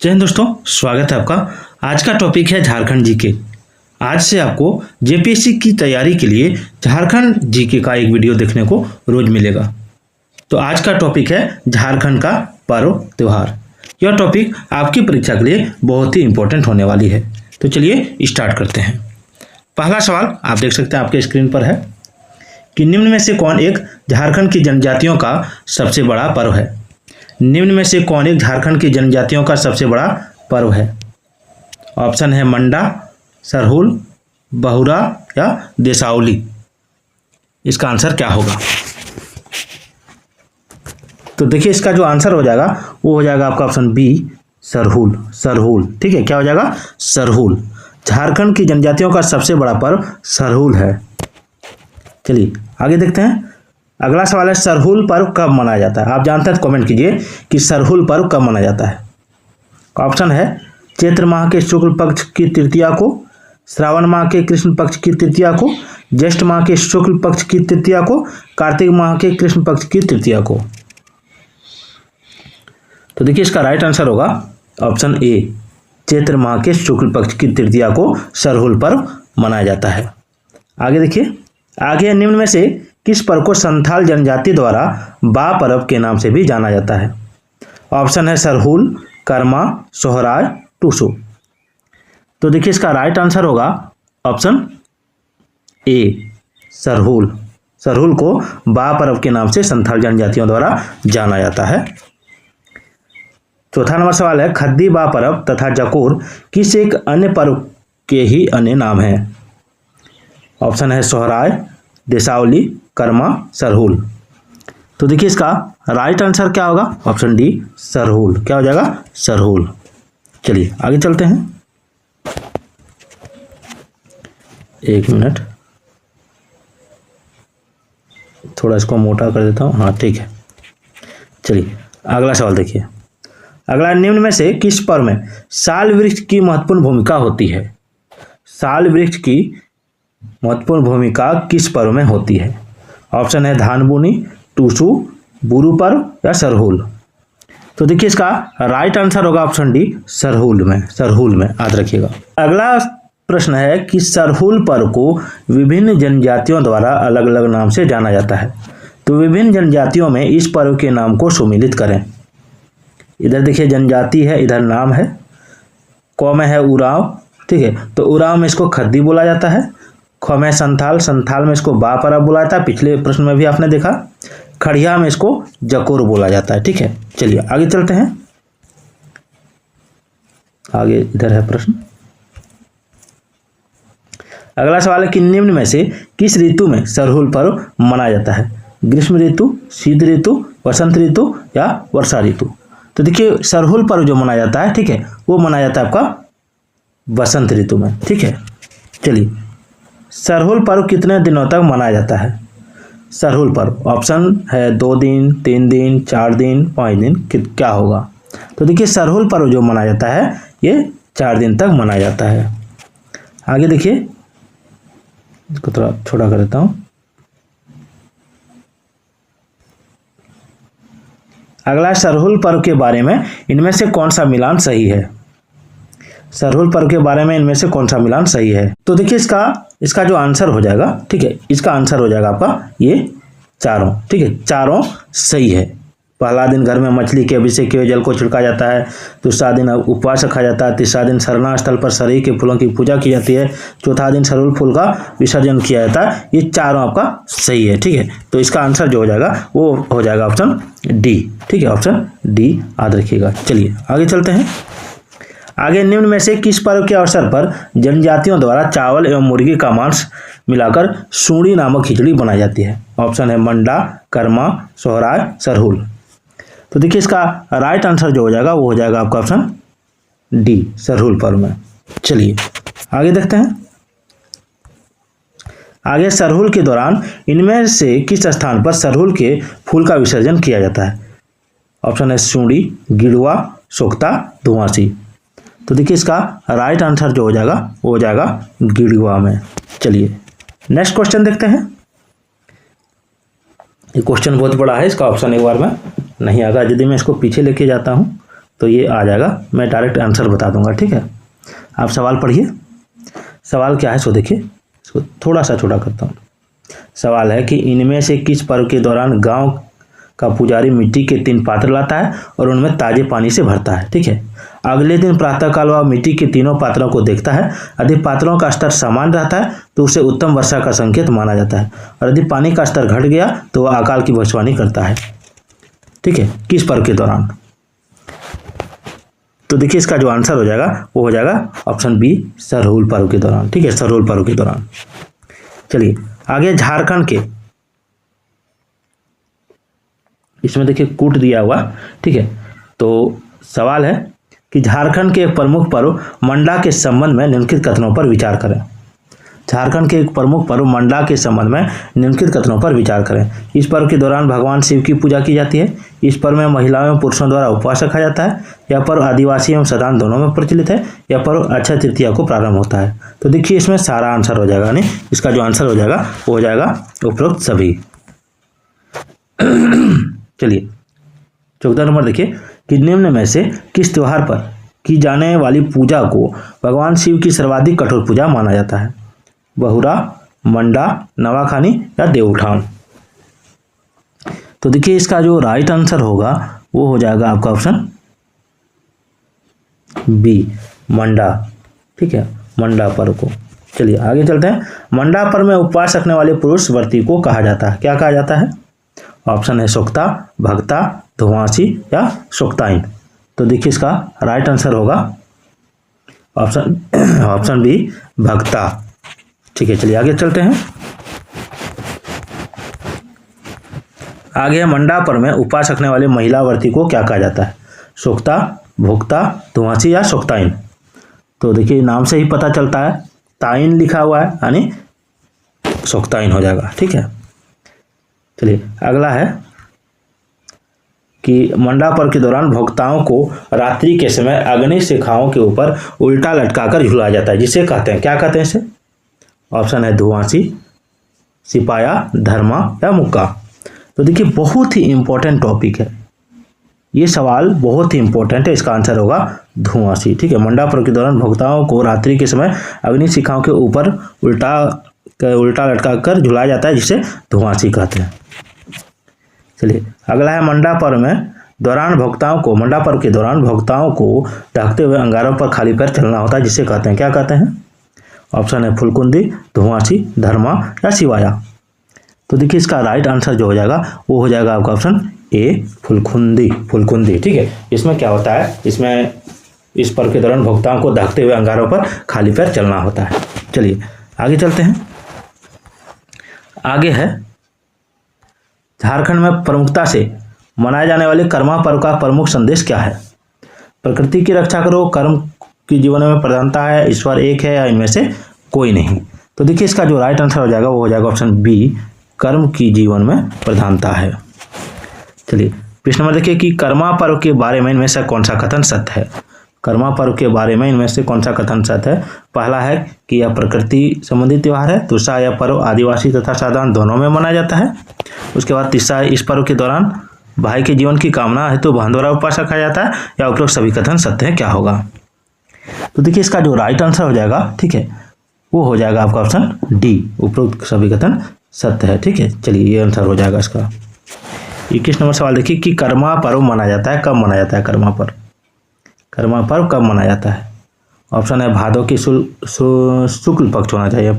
जय हिंद दोस्तों, स्वागत है आपका। आज का टॉपिक है झारखंड जीके। आज से आपको जेपीएससी की तैयारी के लिए झारखंड जीके का एक वीडियो देखने को रोज मिलेगा। तो आज का टॉपिक है झारखंड का पर्व त्योहार। यह टॉपिक आपकी परीक्षा के लिए बहुत ही इंपॉर्टेंट होने वाली है। तो चलिए स्टार्ट करते हैं। पहला सवाल आप देख सकते हैं आपके स्क्रीन पर है कि निम्न में से कौन एक झारखंड की जनजातियों का सबसे बड़ा पर्व है। निम्न में से कौन एक झारखंड की जनजातियों का सबसे बड़ा पर्व है। ऑप्शन है मंडा, सरहुल, बहुरा या देसावली। इसका आंसर क्या होगा? तो देखिए इसका जो आंसर हो जाएगा वो हो जाएगा आपका ऑप्शन बी, सरहुल। सरहुल, ठीक है, क्या हो जाएगा? सरहुल। झारखंड की जनजातियों का सबसे बड़ा पर्व सरहुल है। चलिए आगे देखते हैं। अगला सवाल है सरहुल पर्व कब मनाया जाता है। आप जानते हैं तो कमेंट कीजिए कि सरहुल पर्व कब मनाया जाता है। ऑप्शन है चैत्र माह के शुक्ल पक्ष की तृतीया को, श्रावण माह के कृष्ण पक्ष की तृतीया को, ज्येष्ठ माह के शुक्ल पक्ष की तृतीया को, कार्तिक माह के कृष्ण पक्ष की तृतीया को। तो देखिए इसका राइट आंसर होगा ऑप्शन ए, चैत्र माह के शुक्ल पक्ष की तृतीया को सरहुल पर्व मनाया जाता है। आगे देखिए, आगे निम्न में से किस पर्व को संथाल जनजाति द्वारा बा पर्व के नाम से भी जाना जाता है। ऑप्शन है सरहुल, कर्मा, सोहराय, टूसू। तो देखिए इसका राइट आंसर होगा ऑप्शन ए, सरहुल। सरहुल को बा पर्व के नाम से संथाल जनजातियों द्वारा जाना जाता है। चौथा नंबर सवाल है खद्दी बा पर्व तथा जकोर किस एक अन्य पर्व के ही अन्य नाम है। ऑप्शन है सोहराय, देसावली, कर्मा, सरहुल। तो देखिए इसका राइट आंसर क्या होगा? Option D, Sarhul. क्या हो जाएगा? सरहुल। चलिए आगे चलते हैं। एक मिनट, थोड़ा इसको मोटा कर देता हूँ। हाँ ठीक है। चलिए अगला सवाल देखिए। अगला, निम्न में से किस पर्व में साल वृक्ष की महत्वपूर्ण भूमिका होती है। साल वृक्ष की महत्वपूर्ण भूमिका किस पर्व में होती है। ऑप्शन है धान बुनी, टूसू, बुरु पर्व या सरहुल। तो देखिए इसका राइट आंसर होगा ऑप्शन डी, सरहुल में। सरहुल में याद रखिएगा। अगला प्रश्न है कि सरहुल पर्व को विभिन्न जनजातियों द्वारा अलग अलग नाम से जाना जाता है। तो विभिन्न जनजातियों में इस पर्व के नाम को सुमिलित करें। इधर देखिए जनजाति है, इधर नाम है। क में है उरांव, ठीक है, तो उरांव में इसको खद्दी बोला जाता है। ख में संथाल, संथाल में इसको बा पर्व बोला जाता है, पिछले प्रश्न में भी आपने देखा। खड़िया में इसको जकोर बोला जाता है। ठीक है, चलिए आगे चलते हैं। आगे इधर है प्रश्न। अगला सवाल है कि निम्न में से किस ऋतु में सरहुल पर्व मनाया जाता है। ग्रीष्म ऋतु, शीत ऋतु, वसंत ऋतु या वर्षा ऋतु। तो देखिए सरहुल पर्व जो मनाया जाता है, ठीक है, वो मनाया जाता है आपका वसंत ऋतु में। ठीक है, चलिए सरहुल पर्व कितने दिनों तक मनाया जाता है। सरहुल पर्व ऑप्शन है 2 दिन, 3 दिन, 4 दिन, 5 दिन। क्या होगा? तो देखिए सरहुल पर्व जो मनाया जाता है ये 4 दिन तक मनाया जाता है। आगे देखिए, इसको थोड़ा छोटा कर देता हूं। अगला सरहुल पर्व के बारे में इनमें से कौन सा मिलान सही है। सरहुल पर्व के बारे में इनमें से कौन सा मिलान सही है। तो देखिए इसका जो आंसर हो जाएगा, ठीक है, इसका आंसर हो जाएगा आपका ये चारों। ठीक है, चारों सही है। पहला दिन घर में मछली के अभिषेक के जल को छिड़का जाता है। दूसरा दिन उपवास रखा जाता है। तीसरा दिन सरना स्थल पर सरई के फूलों की पूजा की जाती है। चौथा दिन सरहुल फूल का विसर्जन किया जाता है। ये चारों आपका सही है। ठीक है, तो इसका आंसर जो हो जाएगा वो हो जाएगा ऑप्शन डी। ठीक है, ऑप्शन डी याद रखिएगा। चलिए आगे चलते हैं। आगे, निम्न में से किस पर्व के अवसर पर जनजातियों द्वारा चावल एवं मुर्गी का मांस मिलाकर सूड़ी नामक खिचड़ी बनाई जाती है। ऑप्शन है मंडा, कर्मा, सोहराय, सरहुल। तो देखिए इसका राइट आंसर जो हो जाएगा वो हो जाएगा आपका ऑप्शन डी, सरहुल पर्व में। चलिए आगे देखते हैं। आगे, सरहुल के दौरान इनमें से किस स्थान पर सरहुल के फूल का विसर्जन किया जाता है। ऑप्शन है सूड़ी, गिड़वा, सोख्ता, धुआंसी। तो देखिए इसका राइट आंसर जो हो जाएगा वो हो जाएगा गिड़वा में। चलिए नेक्स्ट क्वेश्चन देखते हैं। ये क्वेश्चन बहुत बड़ा है, इसका ऑप्शन एक बार में नहीं आएगा। यदि मैं इसको पीछे लेके जाता हूँ तो ये आ जाएगा, मैं डायरेक्ट आंसर बता दूंगा, ठीक है। आप सवाल पढ़िए। सवाल क्या है सो देखिए, इसको थोड़ा सा छोटा करता हूँ। सवाल है कि इनमें से किस पर्व के दौरान गांव का पुजारी मिट्टी के 3 पात्र लाता है और उनमें ताजे पानी से भरता है, ठीक है। अगले दिन प्रातःकाल वह मिट्टी के तीनों पात्रों को देखता है। यदि पात्रों का स्तर समान रहता है तो उसे उत्तम वर्षा का संकेत माना जाता है, और यदि पानी का स्तर घट गया तो वह अकाल की भविष्यवाणी करता है, ठीक है। किस पर्व के दौरान? तो देखिए इसका जो आंसर हो जाएगा वो हो जाएगा ऑप्शन बी, सरहुल पर्व के दौरान, ठीक है, सरहुल पर्व के दौरान। चलिए आगे झारखंड के, इसमें देखिए कूट दिया हुआ, ठीक है। तो सवाल है कि झारखंड के एक प्रमुख पर्व मंडा के संबंध में निम्नलिखित कथनों पर विचार करें। झारखंड के एक प्रमुख पर्व मंडा के संबंध में निम्नलिखित कथनों पर विचार करें। इस पर्व के दौरान भगवान शिव की पूजा की जाती है। इस पर्व में महिलाओं एवं पुरुषों द्वारा उपवास रखा जाता है। यह पर्व आदिवासी एवं सदान दोनों में प्रचलित है। यह पर्व अक्षय तृतीया को प्रारंभ होता है। तो देखिए इसमें सारा आंसर हो जाएगा, यानी इसका जो आंसर हो जाएगा वो हो जाएगा उपरोक्त सभी। चलिए 14 नंबर देखिए कि निम्न में से किस त्योहार पर की जाने वाली पूजा को भगवान शिव की सर्वाधिक कठोर पूजा माना जाता है? बहुरा, मंडा, नवाखानी या देवउठान? तो देखिए इसका जो राइट आंसर होगा वो हो जाएगा आपका ऑप्शन बी, मंडा, ठीक है, मंडा पर्व को। चलिए आगे चलते हैं। मंडा पर्व में उपवास रखने वाले पुरुष व्रती को कहा जाता है, क्या कहा जाता है? ऑप्शन है सोक्ता, भक्ता, धुआंसी या सोक्ताइन। तो देखिए इसका राइट आंसर होगा ऑप्शन बी, भक्ता, ठीक है। चलिए आगे चलते हैं। आगे मंडा पर्व में उपवास रखने वाले महिला व्रती को क्या कहा जाता है? सोक्ता, भोक्ता, धुआंसी या सोक्ताइन? तो देखिए नाम से ही पता चलता है, ताइन लिखा हुआ है यानी सोक्ताइन हो जाएगा, ठीक है। चलिए अगला है कि मंडा पर्व के दौरान भोक्ताओं को रात्रि के समय अग्नि शिखाओं के ऊपर उल्टा लटकाकर झुलाया जाता है, जिसे कहते हैं, क्या कहते हैं इसे? ऑप्शन है धुआंसी, सिपाया, धर्मा या मुक्का? तो देखिए बहुत ही इंपॉर्टेंट टॉपिक है ये, सवाल बहुत ही इंपॉर्टेंट है। इसका आंसर होगा धुआंसी, ठीक है। मंडा पर्व के दौरान भोक्ताओं को रात्रि के समय अग्नि शिखाओं के ऊपर उल्टा लटकाकर झुलाया जाता है, जिसे धुआंसी कहते हैं। चलिए अगला है मंडा पर्व के दौरान भोक्ताओं को ढकते हुए अंगारों पर खाली पैर चलना होता है, जिसे कहते हैं, क्या कहते हैं? ऑप्शन है फुलकुंदी, धुआंसी, धर्मा या शिवाया? तो देखिए इसका राइट आंसर जो हो जाएगा वो हो जाएगा आपका ऑप्शन ए, फुलकुंदी, ठीक है। इसमें क्या होता है, इसमें इस पर्व के दौरान भोक्ताओं को ढकते हुए अंगारों पर खाली पैर चलना होता है। चलिए आगे चलते हैं। आगे है झारखंड में प्रमुखता से मनाए जाने वाले कर्मा पर्व का प्रमुख संदेश क्या है? प्रकृति की रक्षा करो, कर्म की जीवन में प्रधानता है, ईश्वर एक है या इनमें से कोई नहीं? तो देखिए इसका जो राइट आंसर हो जाएगा वो हो जाएगा ऑप्शन बी, कर्म की जीवन में प्रधानता है। चलिए प्रश्न नंबर देखिए कि कर्मा पर्व के बारे में इनमें से कौन सा कथन सत्य है? कर्मा पर्व के बारे में इनमें से कौन सा कथन सत्य है? पहला है कि यह प्रकृति संबंधित त्योहार है। दूसरा, यह पर्व आदिवासी तथा साधारण दोनों में मनाया जाता है। उसके बाद तीसरा, इस पर्व के दौरान भाई के जीवन की कामना हेतु बहन द्वारा उपवास रखा जाता है। या उपरोक्त सभी कथन सत्य है, क्या होगा? तो देखिए इसका जो राइट आंसर हो जाएगा, ठीक है, वो हो जाएगा आपका ऑप्शन डी, उपरोक्त सभी कथन सत्य है, ठीक है। चलिए ये आंसर हो जाएगा इसका। 21 नंबर सवाल देखिए कि कर्मा पर्व मनाया जाता है, कब मनाया जाता है? कर्मा पर्व कब मनाया जाता है? ऑप्शन है भादों की शुक्ल पक्ष होना चाहिए,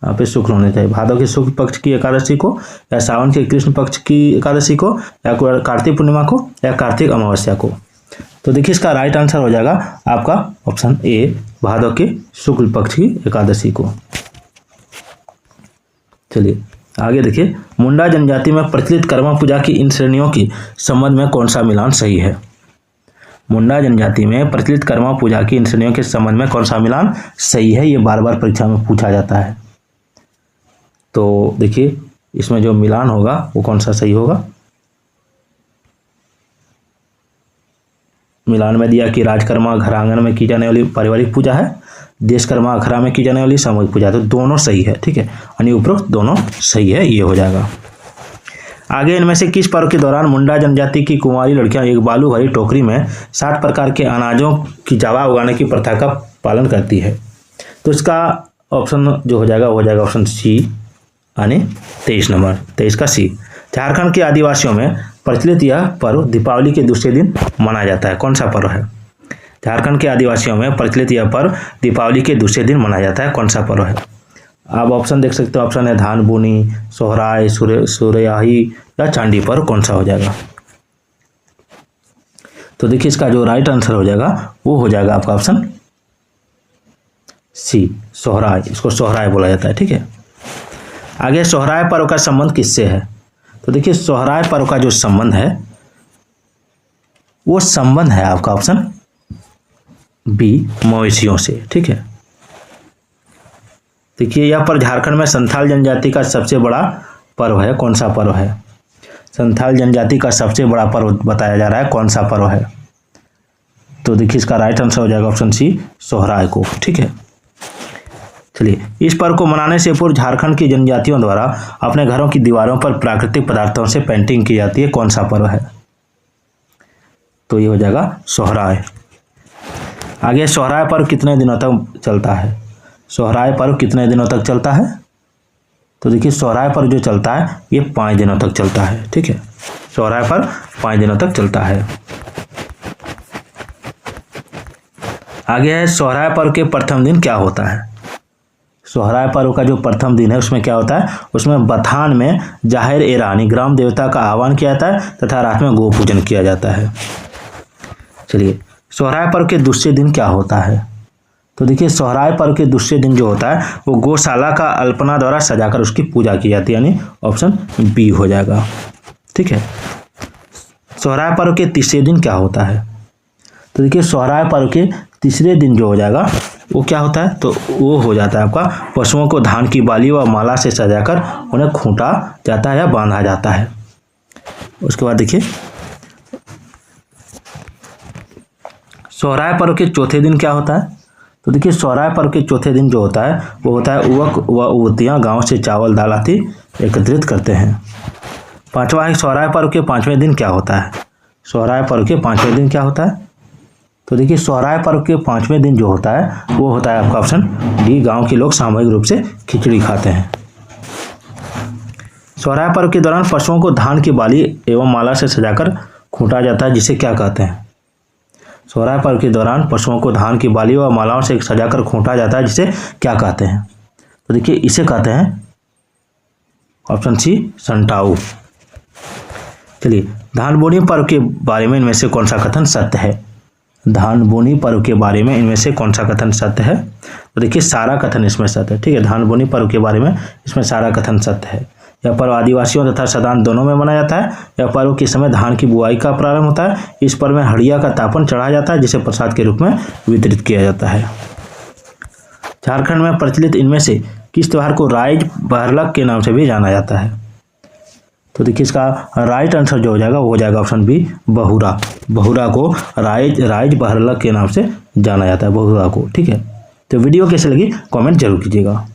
यहाँ पे शुक्ल होने चाहिए। भादों के शुक्ल पक्ष की एकादशी को, या सावन के कृष्ण पक्ष की एकादशी को, या कार्तिक पूर्णिमा को, या कार्तिक अमावस्या को? तो देखिए इसका राइट आंसर हो जाएगा आपका ऑप्शन ए, भादों के शुक्ल पक्ष की एकादशी को। चलिए आगे देखिए, मुंडा जनजाति में प्रचलित कर्मा पूजा की इन श्रेणियों की संबंध में कौन सा मिलान सही है? मुंडा जनजाति में प्रचलित कर्मा पूजा की इन श्रेणियों के संबंध में कौन सा मिलान सही है? ये बार बार परीक्षा में पूछा जाता है। तो देखिए इसमें जो मिलान होगा वो कौन सा सही होगा? मिलान में दिया कि राजकर्मा घर आंगन में की जाने वाली पारिवारिक पूजा है, देशकर्मा अखड़ा में की जाने वाली सामूहिक पूजा है। तो दोनों सही है, ठीक है, यानी उपरोक्त दोनों सही है, ये हो जाएगा। आगे इनमें से किस पर्व के दौरान मुंडा जनजाति की कुंवारी लड़कियां एक बालू भरी टोकरी में 60 प्रकार के अनाजों की जावा उगाने की प्रथा का पालन करती है? तो इसका ऑप्शन जो हो जाएगा वो हो जाएगा ऑप्शन सी, यानी 23 नंबर, 23 का सी। झारखंड के आदिवासियों में प्रचलित यह पर्व दीपावली के दूसरे दिन मनाया जाता है। कौन सा पर्व है? झारखंड के आदिवासियों में प्रचलित यह पर्व दीपावली के दूसरे दिन मनाया जाता है। कौन सा पर्व है? आप ऑप्शन देख सकते हो। ऑप्शन है धान बोनी, सोहराय, सूर्याही या चांदी पर्व। कौन सा हो जाएगा? तो देखिए इसका जो राइट आंसर हो जाएगा वो हो जाएगा आपका ऑप्शन सी, सोहराय। इसको सोहराय बोला जाता है। ठीक है, आगे सोहराय पर्व का संबंध किससे है? तो देखिए सोहराय पर्व का जो संबंध है वो संबंध है आपका ऑप्शन बी, मवेशियों से। ठीक है, देखिए यह पर्व झारखंड में संथाल जनजाति का सबसे बड़ा पर्व है। कौन सा पर्व है? संथाल जनजाति का सबसे बड़ा पर्व बताया जा रहा है। कौन सा पर्व है? तो देखिए इसका राइट आंसर हो जाएगा ऑप्शन सी, सोहराय को। ठीक है, चलिए इस पर्व को मनाने से पूर्व झारखंड की जनजातियों द्वारा अपने घरों की दीवारों पर प्राकृतिक पदार्थों से पेंटिंग की जाती है। कौन सा पर्व है? तो ये हो जाएगा सोहराय। आगे सोहराय पर्व कितने दिनों तक चलता है? सोहराय पर्व कितने दिनों तक चलता है? तो देखिए सोहराय पर्व जो चलता है ये 5 दिनों तक चलता है। ठीक है, सोहराय पर्व 5 दिनों तक चलता है। आगे है सोहराय पर्व के प्रथम दिन क्या होता है? सोहराय पर्व का जो प्रथम दिन है उसमें क्या होता है? उसमें बथान में जाहिर ए रानी ग्राम देवता का आह्वान किया जाता है तथा रात में गो पूजन किया जाता है। चलिए सोहराय पर्व के दूसरे दिन क्या होता है? तो देखिए सोहराय पर्व के दूसरे दिन जो होता है वो गौशाला का अल्पना द्वारा सजाकर उसकी पूजा की जाती है, यानी ऑप्शन बी हो जाएगा। ठीक है, सोहराय पर्व के तीसरे दिन क्या होता है? तो देखिए सोहराय पर्व के तीसरे दिन जो हो जाएगा वो क्या होता है? तो वो हो जाता है आपका पशुओं को धान की बाली व माला से सजाकर उन्हें खूंटा जाता है या बांधा जाता है। उसके बाद देखिए सोहराय पर्व के चौथे दिन क्या होता है? तो देखिए सोहराय पर्व के चौथे दिन जो होता है वो होता है युवक व युवतियाँ गाँव से चावल दाल आदि एकत्रित करते हैं। पांचवा है सोहराय पर्व के 5वें दिन क्या होता है? सोहराय पर्व के 5वें दिन क्या होता है? तो देखिए सोहराय पर्व के 5वें दिन जो होता है वो होता है आपका ऑप्शन डी, गांव के लोग सामूहिक रूप से खिचड़ी खाते हैं। सोहराय पर्व के दौरान पशुओं को धान की बाली एवं माला से सजाकर खूंटा जाता है, जिसे क्या कहते हैं? सोहराय पर्व के दौरान पशुओं को धान की बाली व मालाओं से सजाकर खूंटा जाता है, जिसे क्या कहते हैं? तो देखिए इसे कहते हैं ऑप्शन सी, संटाऊ। चलिए धान बोनी पर्व के बारे में इनमें से कौन सा कथन सत्य है? धान बोनी पर्व के बारे में इनमें से कौन सा कथन सत्य है? तो देखिए सारा कथन इसमें सत्य है। ठीक है, धान बोनी पर्व के बारे में इसमें सारा कथन सत्य है। यह पर्व आदिवासियों तथा सदान दोनों में मनाया जाता है। यह पर्व के समय धान की बुआई का प्रारंभ होता है। इस पर्व में हड़िया का तापन चढ़ाया जाता है, जिसे प्रसाद के रूप में वितरित किया जाता है। झारखंड में प्रचलित इनमें से किस त्योहार को राइज बहरलक के नाम से भी जाना जाता है? तो देखिए इसका राइट आंसर जो हो जाएगा वो हो जाएगा ऑप्शन बी, बहुरा। बहुरा को राइज बहरलक के नाम से जाना जाता है, बहुरा को। ठीक है, तो वीडियो कैसे लगी कमेंट जरूर कीजिएगा।